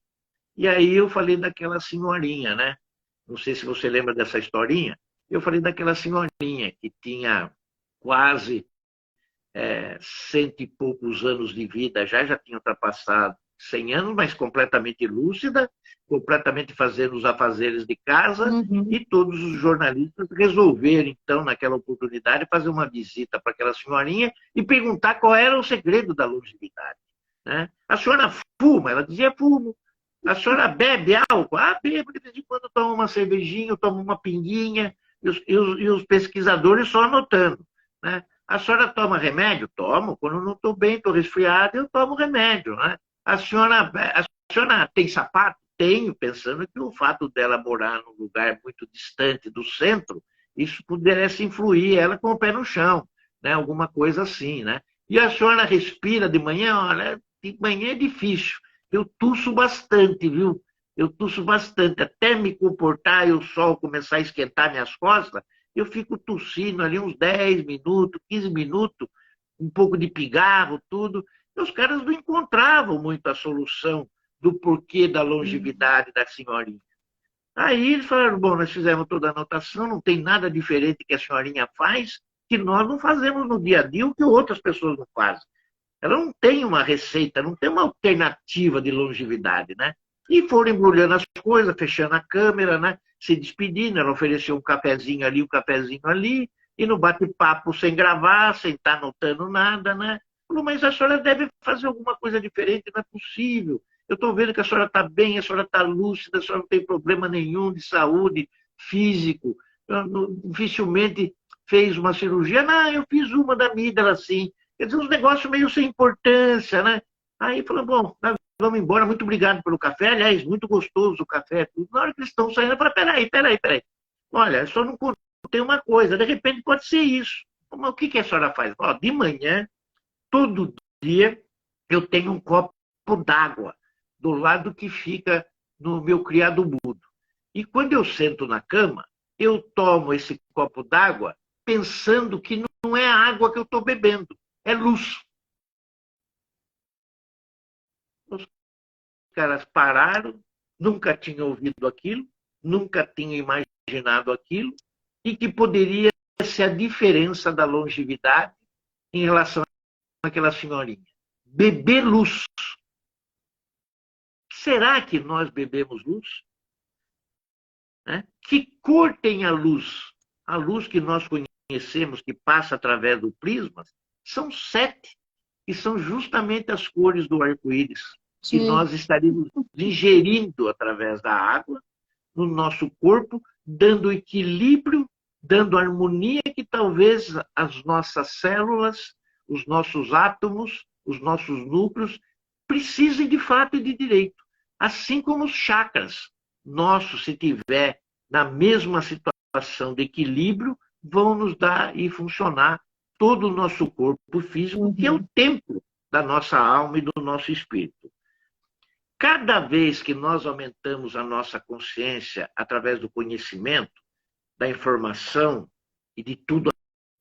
E aí eu falei daquela senhorinha, né? Não sei se você lembra dessa historinha. Eu falei daquela senhorinha que tinha quase cento e poucos anos de vida, já tinha ultrapassado 100 anos, mas completamente lúcida, completamente fazendo os afazeres de casa, e todos os jornalistas resolveram, então, naquela oportunidade, fazer uma visita para aquela senhorinha e perguntar qual era o segredo da longevidade. Né? A senhora fuma? Ela dizia, fumo. A senhora bebe álcool? Ah, bebo, de vez em quando tomo uma cervejinha, tomo uma pinguinha, e os pesquisadores só anotando. Né? A senhora toma remédio? Tomo. Quando não estou bem, estou resfriado, eu tomo remédio. Né? A senhora tem sapato? Tenho, pensando que o fato dela morar num lugar muito distante do centro, isso pudesse influir ela com o pé no chão, né? Alguma coisa assim. Né? E a senhora respira de manhã? Olha, de manhã é difícil. Eu tuço bastante, viu? Eu tuço bastante. Até me comportar e o sol começar a esquentar minhas costas, eu fico tossindo ali uns 10 minutos, 15 minutos, um pouco de pigarro, tudo. E os caras não encontravam muito a solução do porquê da longevidade da senhorinha. Aí eles falaram, bom, nós fizemos toda a anotação, não tem nada diferente que a senhorinha faz, que nós não fazemos no dia a dia o que outras pessoas não fazem. Ela não tem uma receita, não tem uma alternativa de longevidade, né? E foram embrulhando as coisas, fechando a câmera, né? Se despedindo, ela ofereceu um cafezinho ali, um cafezinho ali, e no bate-papo sem gravar, sem estar anotando nada, né? Falou, mas a senhora deve fazer alguma coisa diferente, não é possível. Eu estou vendo que a senhora está bem, a senhora está lúcida, a senhora não tem problema nenhum de saúde físico, dificilmente fez uma cirurgia. Não, eu fiz uma da amígdala, assim. Quer dizer, uns negócios meio sem importância, né? Aí falou, bom, vamos embora, muito obrigado pelo café. Aliás, muito gostoso o café. Na hora que eles estão saindo, eu falei, peraí. Olha, só não contei uma coisa, de repente pode ser isso. Mas o que a senhora faz? Ó, de manhã, todo dia, eu tenho um copo d'água do lado que fica no meu criado mudo. E quando eu sento na cama, eu tomo esse copo d'água pensando que não é a água que eu estou bebendo, é luz. Os caras pararam, nunca tinham ouvido aquilo, nunca tinham imaginado aquilo, e que poderia ser a diferença da longevidade em relação àquela senhorinha. Beber luz. Será que nós bebemos luz? Né? Que cor tem a luz? A luz que nós conhecemos, que passa através do prisma, são 7, que são justamente as cores do arco-íris, que nós estaríamos ingerindo através da água no nosso corpo, dando equilíbrio, dando harmonia que talvez as nossas células, os nossos átomos, os nossos núcleos precisem de fato e de direito. Assim como os chakras nossos, se tiver na mesma situação de equilíbrio, vão nos dar e funcionar todo o nosso corpo físico, que é o templo da nossa alma e do nosso espírito. Cada vez que nós aumentamos a nossa consciência através do conhecimento, da informação e de tudo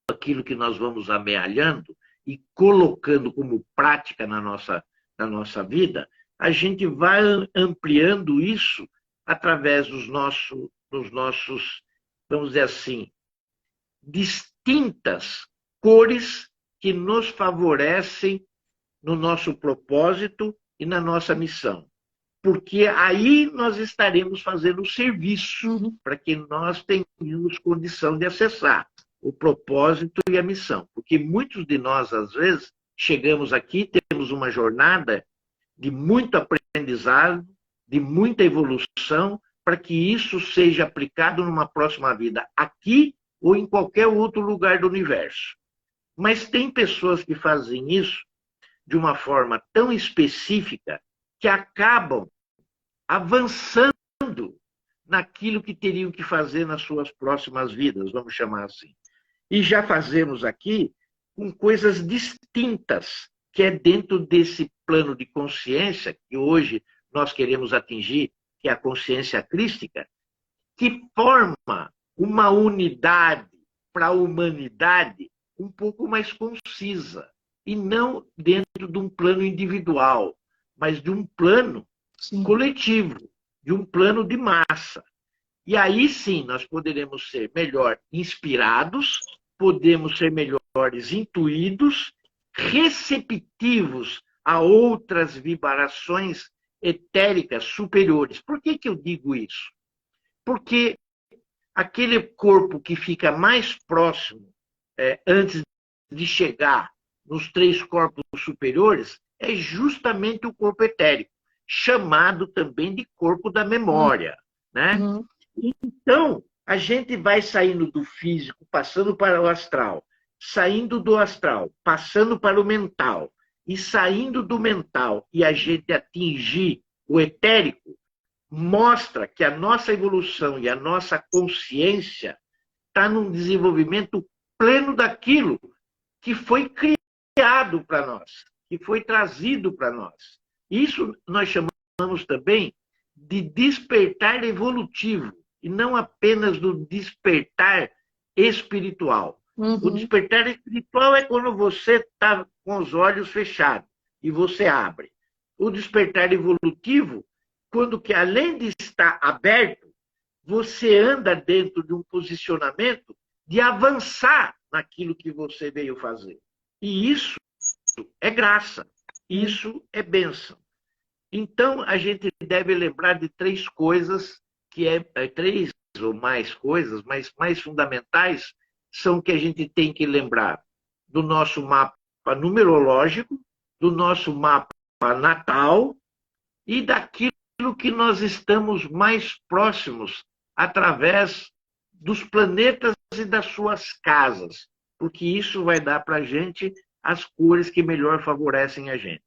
aquilo que nós vamos amealhando e colocando como prática na nossa vida, a gente vai ampliando isso através dos nossos, vamos dizer assim, distintas cores que nos favorecem no nosso propósito e na nossa missão. Porque aí nós estaremos fazendo o serviço para que nós tenhamos condição de acessar o propósito e a missão. Porque muitos de nós, às vezes, chegamos aqui, temos uma jornada de muito aprendizado, de muita evolução, para que isso seja aplicado numa próxima vida, aqui ou em qualquer outro lugar do universo. Mas tem pessoas que fazem isso de uma forma tão específica que acabam avançando naquilo que teriam que fazer nas suas próximas vidas, vamos chamar assim. E já fazemos aqui com coisas distintas, que é dentro desse plano de consciência que hoje nós queremos atingir, que é a consciência crística, que forma uma unidade para a humanidade um pouco mais concisa, e não dentro de um plano individual, mas de um plano coletivo, de um plano de massa. E aí sim nós poderemos ser melhor inspirados, podemos ser melhores intuídos, receptivos a outras vibrações etéricas superiores. Por que eu digo isso? Porque aquele corpo que fica mais próximo, antes de chegar nos 3 corpos superiores, é justamente o corpo etérico, chamado também de corpo da memória, né? Então, a gente vai saindo do físico, passando para o astral, saindo do astral, passando para o mental, e saindo do mental, e a gente atingir o etérico, mostra que a nossa evolução e a nossa consciência está num desenvolvimento pleno daquilo que foi criado para nós, que foi trazido para nós. Isso nós chamamos também de despertar evolutivo, e não apenas do despertar espiritual. O despertar espiritual é quando você está com os olhos fechados e você abre. O despertar evolutivo, quando que além de estar aberto, você anda dentro de um posicionamento de avançar naquilo que você veio fazer. E isso é graça, isso é bênção. Então, a gente deve lembrar de 3 coisas, que 3 ou mais coisas, mas mais fundamentais, são que a gente tem que lembrar do nosso mapa numerológico, do nosso mapa natal e daquilo que nós estamos mais próximos através dos planetas e das suas casas, porque isso vai dar para a gente as cores que melhor favorecem a gente.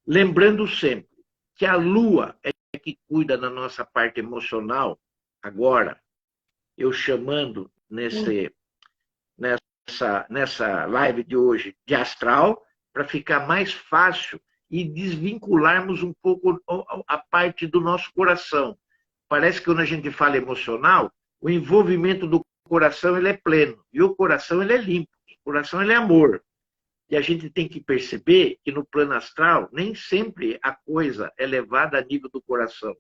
Lembrando sempre que a Lua é que cuida da nossa parte emocional, agora, eu chamando nessa live de hoje de astral, para ficar mais fácil e desvincularmos um pouco a parte do nosso coração. Parece que quando a gente fala emocional, o envolvimento do coração ele é pleno, e o coração ele é limpo, o coração ele é amor. E a gente tem que perceber que no plano astral, nem sempre a coisa é levada a nível do coração.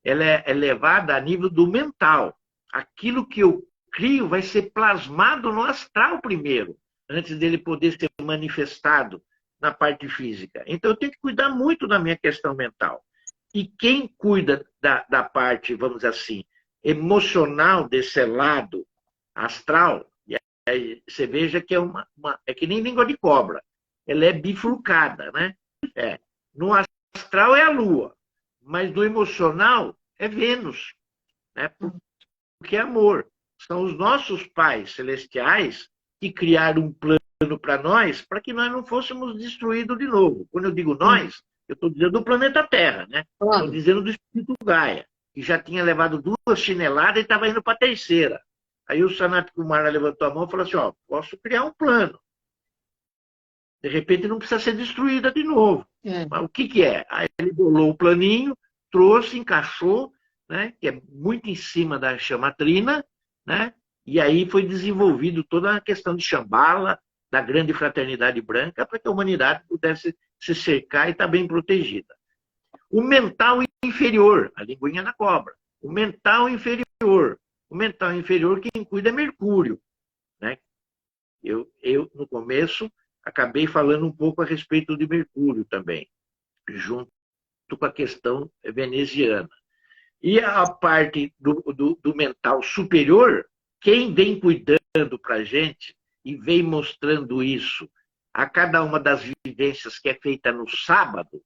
Ela é levada a nível do mental. Aquilo que eu crio vai ser plasmado no astral primeiro, antes dele poder ser manifestado na parte física. Então eu tenho que cuidar muito da minha questão mental. E quem cuida da parte, vamos dizer assim, emocional desse lado astral, você veja que é que nem língua de cobra. Ela é bifurcada, né? No astral é a Lua, mas no emocional é Vênus, né? Porque é amor. São os nossos pais celestiais que criaram um plano para nós, para que nós não fôssemos destruídos de novo. Quando eu digo nós, eu estou dizendo do planeta Terra, né? Estou dizendo do espírito Gaia, que já tinha levado 2 chineladas e estava indo para a 3ª. Aí o Sanat Kumara levantou a mão e falou assim, posso criar um plano. De repente não precisa ser destruída de novo. Mas o que é? Aí ele bolou o planinho, trouxe, encaixou, né? Que é muito em cima da chamatrina, né? E aí foi desenvolvido toda a questão de Shambhala, da grande fraternidade branca, para que a humanidade pudesse se cercar e estar bem protegida. O mental inferior, a linguinha da cobra. O mental inferior. O mental inferior, quem cuida é Mercúrio, né? Eu, no começo, acabei falando um pouco a respeito de Mercúrio também, junto com a questão veneziana. E a parte do mental superior, quem vem cuidando para a gente e vem mostrando isso a cada uma das vivências que é feita no sábado,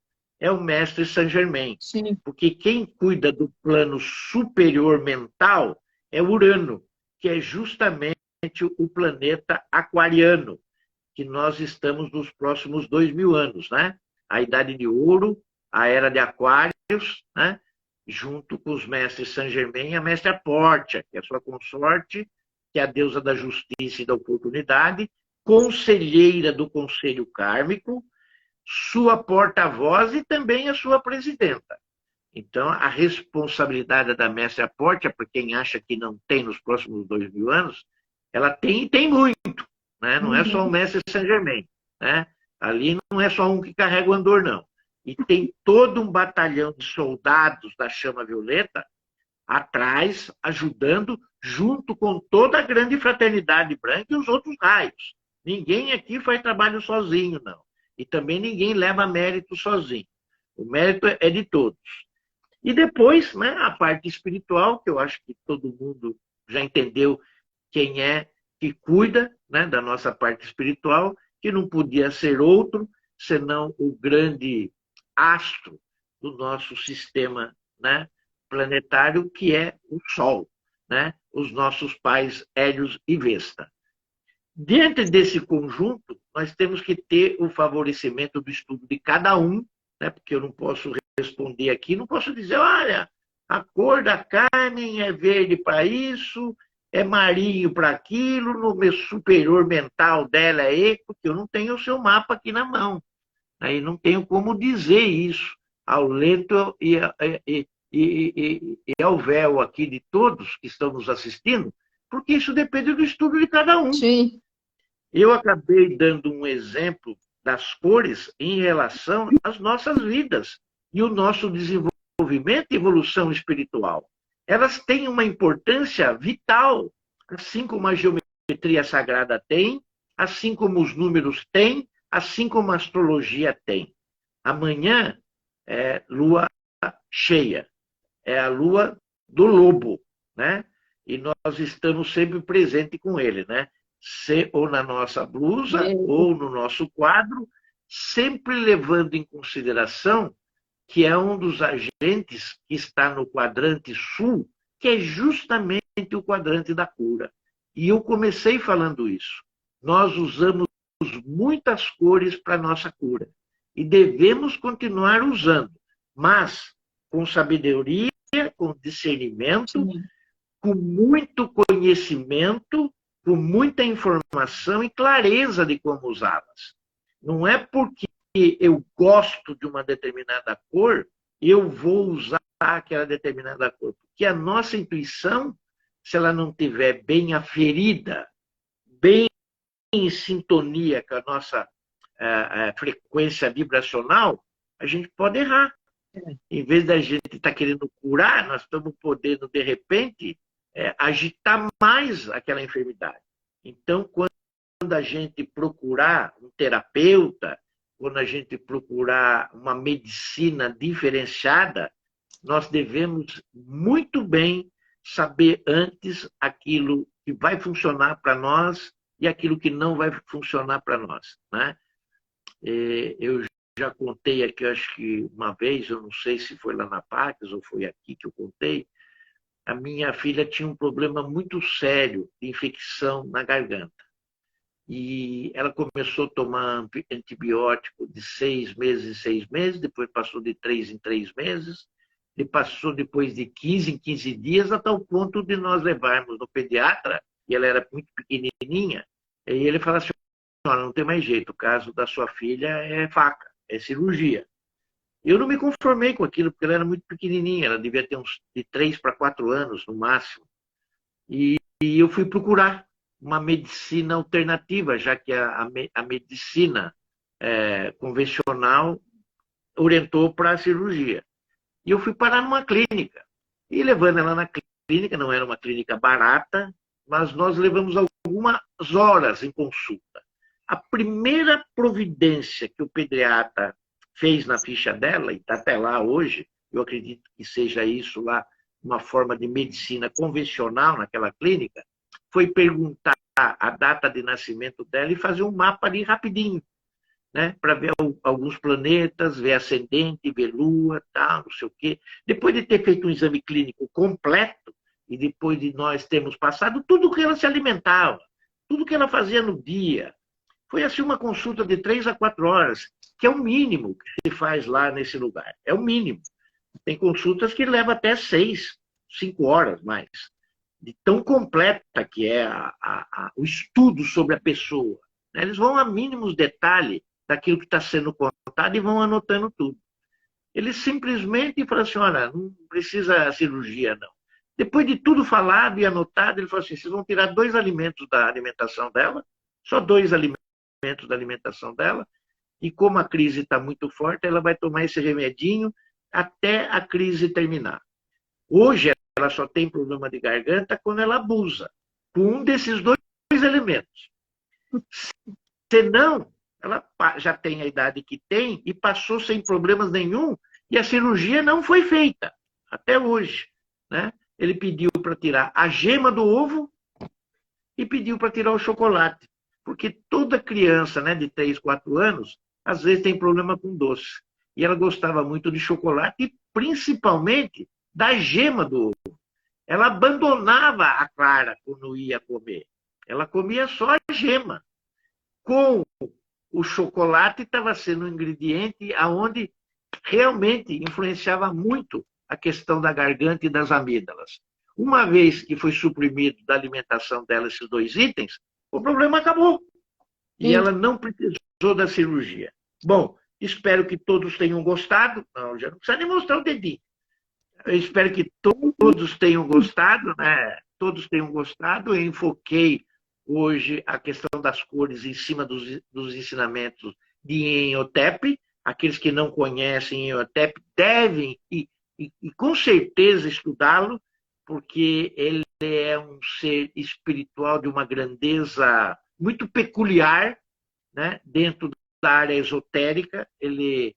é o mestre Saint-Germain. Sim. Porque quem cuida do plano superior mental é Urano, que é justamente o planeta aquariano, que nós estamos nos próximos 2000 anos, né? A Idade de Ouro, a Era de Aquários, né? Junto com os mestres Saint-Germain e a mestra Portia, que é a sua consorte, que é a deusa da justiça e da oportunidade, conselheira do Conselho Kármico, sua porta-voz e também a sua presidenta. Então, a responsabilidade da mestra Portia, para quem acha que não tem nos próximos 2000 anos, ela tem e tem muito. Né? Não é só o mestre Saint-Germain. Né? Ali não é só um que carrega o andor, não. E tem todo um batalhão de soldados da Chama Violeta atrás, ajudando, junto com toda a grande fraternidade branca e os outros raios. Ninguém aqui faz trabalho sozinho, não. E também ninguém leva mérito sozinho. O mérito é de todos. E depois, né, a parte espiritual, que eu acho que todo mundo já entendeu quem é que cuida, né, da nossa parte espiritual, que não podia ser outro senão o grande astro do nosso sistema, né, planetário, que é o Sol, né, os nossos pais Hélios e Vesta. Dentro desse conjunto, nós temos que ter o favorecimento do estudo de cada um, né, porque eu não posso responder aqui, não posso dizer, olha, a cor da Carmen é verde para isso, é marinho para aquilo, no meu superior mental dela é E, porque eu não tenho o seu mapa aqui na mão. Aí não tenho como dizer isso ao lento e ao véu aqui de todos que estão nos assistindo, porque isso depende do estudo de cada um. Sim. Eu acabei dando um exemplo das cores em relação às nossas vidas e o nosso desenvolvimento e evolução espiritual. Elas têm uma importância vital, assim como a geometria sagrada tem, assim como os números têm, assim como a astrologia tem. Amanhã é lua cheia, é a lua do lobo, né? E nós estamos sempre presentes com ele, né? Ou na nossa blusa, ou no nosso quadro, sempre levando em consideração que é um dos agentes que está no quadrante sul, que é justamente o quadrante da cura. E eu comecei falando isso. Nós usamos muitas cores para a nossa cura. E devemos continuar usando, mas com sabedoria, com discernimento, Sim. com muito conhecimento, com muita informação e clareza de como usá-las. Não é porque eu gosto de uma determinada cor, eu vou usar aquela determinada cor. Porque a nossa intuição, se ela não estiver bem aferida, bem em sintonia com a nossa frequência vibracional, a gente pode errar. Em vez da gente estar querendo curar, nós estamos podendo, de repente, agitar mais aquela enfermidade. Então, quando a gente procurar um terapeuta, quando a gente procurar uma medicina diferenciada, nós devemos muito bem saber antes aquilo que vai funcionar para nós e aquilo que não vai funcionar para nós. Né? Eu já contei aqui, acho que uma vez, eu não sei se foi lá na Pax ou foi aqui que eu contei, a minha filha tinha um problema muito sério de infecção na garganta. E ela começou a tomar antibiótico de 6 meses em 6 meses, depois passou de 3 em 3 meses, e passou depois de 15 em 15 dias, até o ponto de nós levarmos no pediatra, e ela era muito pequenininha, e ele falou assim, não tem mais jeito, o caso da sua filha é faca, é cirurgia. Eu não me conformei com aquilo, porque ela era muito pequenininha, ela devia ter uns de 3 para 4 anos, no máximo. E eu fui procurar uma medicina alternativa, já que a medicina convencional orientou para a cirurgia. E eu fui parar numa clínica. E levando ela na clínica, não era uma clínica barata, mas nós levamos algumas horas em consulta. A primeira providência que o pediatra fez na ficha dela, e está até lá hoje, eu acredito que seja isso lá, uma forma de medicina convencional naquela clínica, foi perguntar a data de nascimento dela e fazer um mapa ali rapidinho. né? Para ver alguns planetas, ver ascendente, ver lua, tal, não sei o quê. Depois de ter feito um exame clínico completo, e depois de nós termos passado tudo que ela se alimentava, tudo que ela fazia no dia, foi assim uma consulta de 3 a 4 horas, que é o mínimo que se faz lá nesse lugar. É o mínimo. Tem consultas que levam até 6, 5 horas mais. De tão completa que é o estudo sobre a pessoa. Né? Eles vão a mínimos detalhes daquilo que está sendo contado e vão anotando tudo. Eles simplesmente falam assim, olha, não precisa cirurgia, não. Depois de tudo falado e anotado, ele falou assim, vocês vão tirar 2 alimentos da alimentação dela, só 2 alimentos da alimentação dela, e como a crise está muito forte, ela vai tomar esse remedinho até a crise terminar. Hoje, ela só tem problema de garganta quando ela abusa, com um desses 2 elementos. Senão, ela já tem a idade que tem e passou sem problemas nenhum, e a cirurgia não foi feita, até hoje. Né? Ele pediu para tirar a gema do ovo e pediu para tirar o chocolate. Porque toda criança, né, de 3, 4 anos, às vezes tem problema com doce. E ela gostava muito de chocolate e principalmente da gema do ovo. Ela abandonava a clara quando ia comer. Ela comia só a gema. Com o chocolate estava sendo um ingrediente aonde realmente influenciava muito a questão da garganta e das amígdalas. Uma vez que foi suprimido da alimentação dela esses 2 itens, o problema acabou. E ela não precisou da cirurgia. Bom, espero que todos tenham gostado. Não, já não precisa nem mostrar o dedinho. Eu espero que todos tenham gostado, né? Todos tenham gostado. Eu enfoquei hoje a questão das cores em cima dos ensinamentos de Imhotep. Aqueles que não conhecem Imhotep devem e com certeza estudá-lo, porque ele é um ser espiritual de uma grandeza muito peculiar, né? Dentro da área esotérica. Ele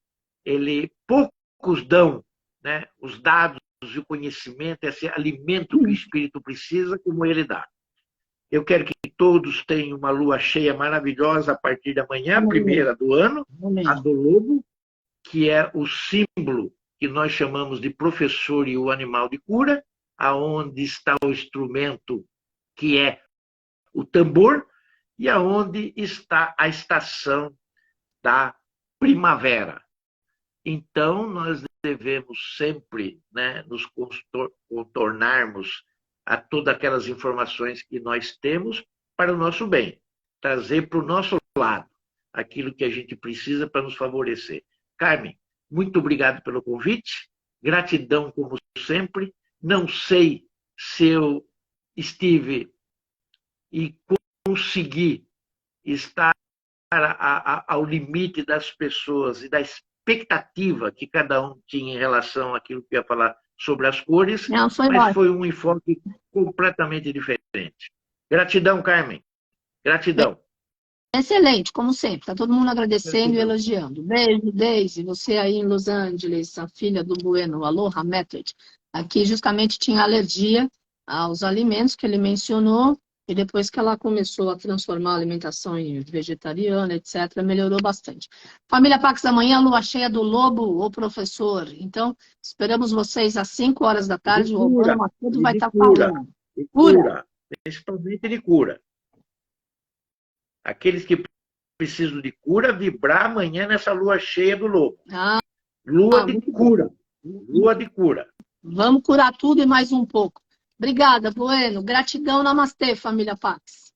poucos dão, né, os dados e o conhecimento, esse alimento que o espírito precisa, como ele dá. Eu quero que todos tenham uma lua cheia maravilhosa a partir da manhã, a primeira do ano, a do lobo, que é o símbolo que nós chamamos de professor e o animal de cura, aonde está o instrumento que é o tambor e aonde está a estação da primavera. Então, nós devemos sempre, né, nos contornarmos a todas aquelas informações que nós temos para o nosso bem, trazer para o nosso lado aquilo que a gente precisa para nos favorecer. Carmen, muito obrigado pelo convite, gratidão como sempre. Não sei se eu estive e consegui estar ao limite das pessoas e da expectativa que cada um tinha em relação àquilo que ia falar sobre as cores, Não, mas foi um enfoque completamente diferente. Gratidão, Carmen. Gratidão. Excelente, como sempre. Está todo mundo agradecendo e elogiando. Beijo, Daisy. Você aí em Los Angeles, a filha do Bueno, Aloha Method. Aqui justamente tinha alergia aos alimentos que ele mencionou. E depois que ela começou a transformar a alimentação em vegetariana, etc., melhorou bastante. Família Pax, amanhã, lua cheia do lobo, o professor. Então, esperamos vocês às 5 horas da tarde. O Obama tudo vai estar falando. Cura. Principalmente de cura. Aqueles que precisam de cura, vibrar amanhã nessa lua cheia do lobo. Lua de cura. Lua de cura. Vamos curar tudo e mais um pouco. Obrigada, Bueno. Gratidão, namastê, família Pax.